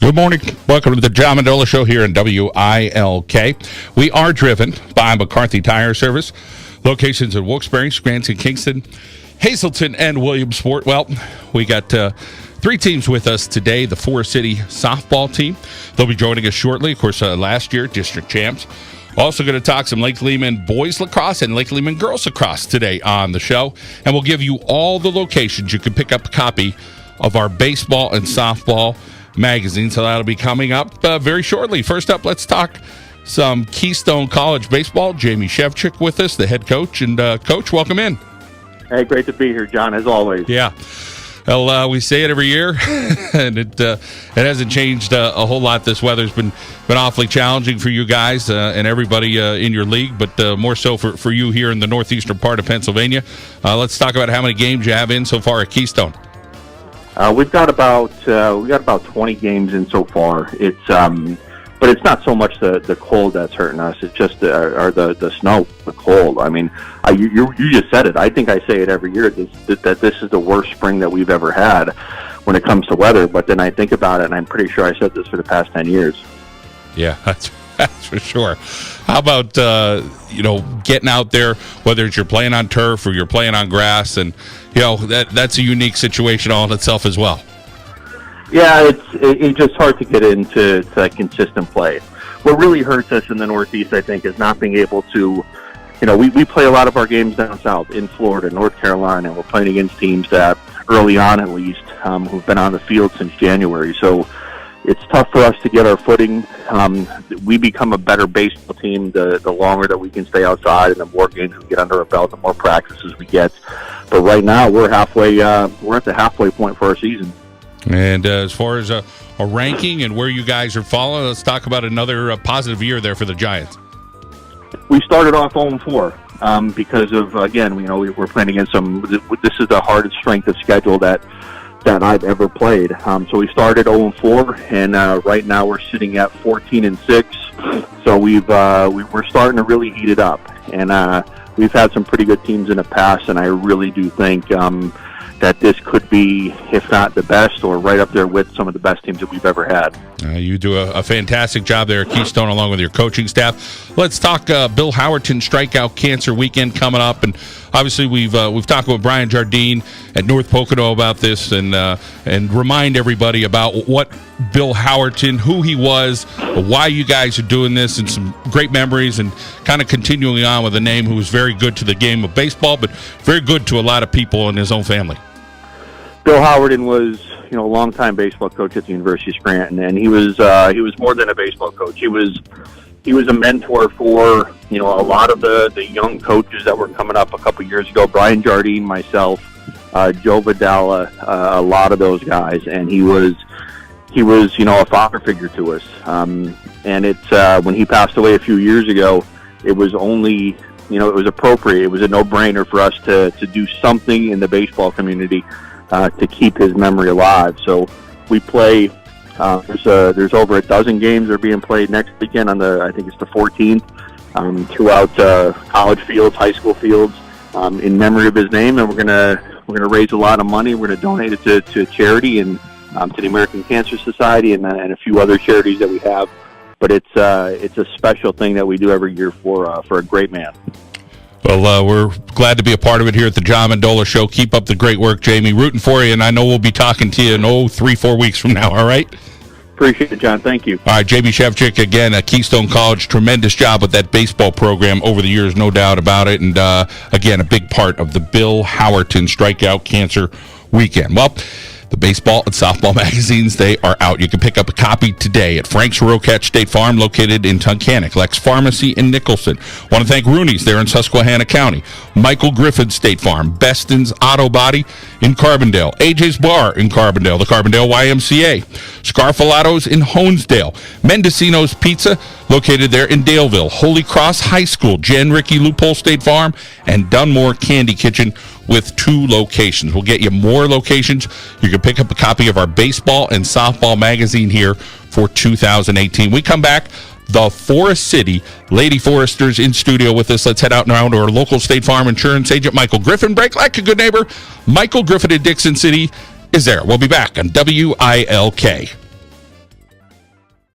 Good morning. Welcome to the John Mendola Show here in WILK. We are driven by McCarthy Tire Service. Locations in Wilkes-Barre, Scranton, Kingston, Hazleton, and Williamsport. Well, we got three teams with us today. The Forest City softball team. They'll be joining us shortly. Of course, last year, district champs. Also going to talk some Lake Lehman boys lacrosse and Lake Lehman girls lacrosse today on the show. And we'll give you all the locations. You can pick up a copy of our baseball and softball magazine, so that'll be coming up very shortly. First up, let's talk some Keystone College baseball. Jamie Shevchik with us, the head coach. And Coach, welcome in. Hey, great to be here, John, as always. Yeah. Well, we say it every year, and it hasn't changed a whole lot. This weather's been awfully challenging for you guys and everybody in your league, but more so for you here in the northeastern part of Pennsylvania. Let's talk about how many games you have in so far at Keystone. We've got about 20 games in so far. It's but it's not so much the cold that's hurting us. It's just the snow, the cold. I mean, you just said it. I think I say it every year that this is the worst spring that we've ever had when it comes to weather. But then I think about it, and I'm pretty sure I said this for the past 10 years. Yeah, that's for sure. How about getting out there, whether it's you're playing on turf or you're playing on grass, and that's a unique situation all in itself as well. Yeah, it's just hard to get into consistent play. What really hurts us in the Northeast, I think, is not being able to, we play a lot of our games down south in Florida, North Carolina, and we're playing against teams that early on at least who've been on the field since January. So it's tough for us to get our footing. We become a better baseball team the longer that we can stay outside, and the more games we get under our belt, the more practices we get. But right now, we're halfway. We're at the halfway point for our season. And as far as a ranking and where you guys are falling, let's talk about another positive year there for the Giants. We started off 0-4 because of, again, we're playing against this is the hardest strength of schedule that I've ever played. So we started 0-4, and right now we're sitting at 14-6. So we're starting to really heat it up, and we've had some pretty good teams in the past, and I really do think that this could be, if not the best, or right up there with some of the best teams that we've ever had. You do a fantastic job there at Keystone along with your coaching staff. Let's talk Bill Howerton Strikeout Cancer Weekend coming up, and obviously we've talked with Brian Jardine at North Pocono about this, and remind everybody about what Bill Howerton, who he was, why you guys are doing this, and some great memories, and kind of continuing on with a name who was very good to the game of baseball, but very good to a lot of people in his own family. Bill Howerton was, a longtime baseball coach at the University of Scranton, and he was more than a baseball coach. He was a mentor for, a lot of the young coaches that were coming up a couple years ago. Brian Jardine, myself, Joe Vidala, a lot of those guys, and he was a father figure to us. And it's when he passed away a few years ago, it was only, it was appropriate. It was a no-brainer for us to do something in the baseball community to keep his memory alive. So we play. There's over a dozen games that are being played next weekend on I think it's the 14th, throughout college fields, high school fields, in memory of his name. And we're gonna raise a lot of money. We're gonna donate it to charity and to the American Cancer Society and a few other charities that we have. But it's a special thing that we do every year for a great man. Well, we're glad to be a part of it here at the John Mendola Show. Keep up the great work, Jamie. Rooting for you, and I know we'll be talking to you in 3-4 weeks from now, all right? Appreciate it, John. Thank you. All right, Jamie Shevchik, again, at Keystone College. Tremendous job with that baseball program over the years, no doubt about it. And, again, a big part of the Bill Howerton Strikeout Cancer Weekend. Well, the baseball and softball magazines, they are out. You can pick up a copy today at Frank's Rural Catch State Farm, located in Tunkhannock, Lex Pharmacy in Nicholson. Want to thank Rooney's there in Susquehanna County, Michael Griffin State Farm, Beston's Auto Body in Carbondale, AJ's Bar in Carbondale, the Carbondale YMCA, Scarfalatos in Honesdale, Mendocino's Pizza, located there in Daleville, Holy Cross High School, Jen Ricky Loophole State Farm, and Dunmore Candy Kitchen with 2 locations. We'll get you more locations. You can pick up a copy of our baseball and softball magazine here for 2018. We come back, the Forest City Lady Foresters in studio with us. Let's head out now to our local State Farm insurance agent, Michael Griffin. Break like a good neighbor. Michael Griffin in Dixon City is there. We'll be back on WILK.